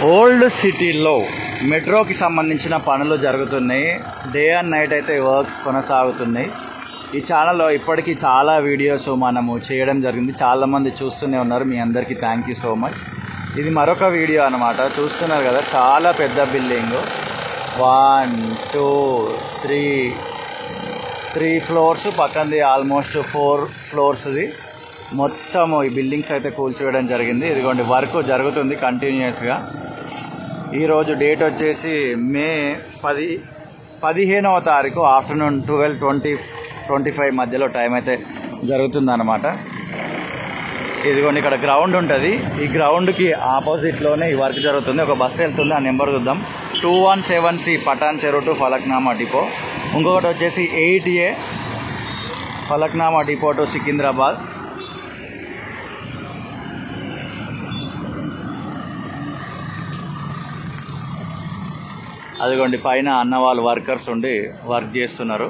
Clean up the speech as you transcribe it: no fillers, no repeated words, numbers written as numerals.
Old సిటీలో మెట్రోకి సంబంధించిన పనులు జరుగుతున్నాయి. డే అండ్ నైట్ అయితే వర్క్స్ కొనసాగుతున్నాయి. ఈ ఛానల్లో ఇప్పటికీ చాలా వీడియోస్ మనము చేయడం జరిగింది. చాలామంది చూస్తూనే ఉన్నారు. మీ అందరికీ థ్యాంక్ యూ సో మచ్. ఇది మరొక వీడియో అన్నమాట. చూస్తున్నారు కదా, చాలా పెద్ద బిల్డింగ్. 1 2 3 ఫ్లోర్స్, పక్కనది ఆల్మోస్ట్ 4 ఫ్లోర్స్ది. మొత్తం ఈ బిల్డింగ్స్ అయితే కూల్చివేయడం జరిగింది. ఇదిగోండి, వర్క్ జరుగుతుంది కంటిన్యూస్గా. ఈరోజు డేట్ వచ్చేసి మే 15వ తారీఖు ఆఫ్టర్నూన్ 12:20-25 మధ్యలో టైం అయితే జరుగుతుందన్నమాట. ఇదిగోండి, ఇక్కడ గ్రౌండ్ ఉంటుంది. ఈ గ్రౌండ్కి ఆపోజిట్లోనే ఈ వర్క్ జరుగుతుంది. ఒక బస్సు వెళ్తుంది, ఆ నెంబర్ చూద్దాం. 2170C పటాన్ చెరువు టు ఫలక్నామా డిపో. ఇంకొకటి వచ్చేసి 8A Falaknuma depot to Secunderabad. అదిగోండి, పైన అన్న వాళ్ళు వర్కర్స్ ఉండి వర్క్ చేస్తున్నారు.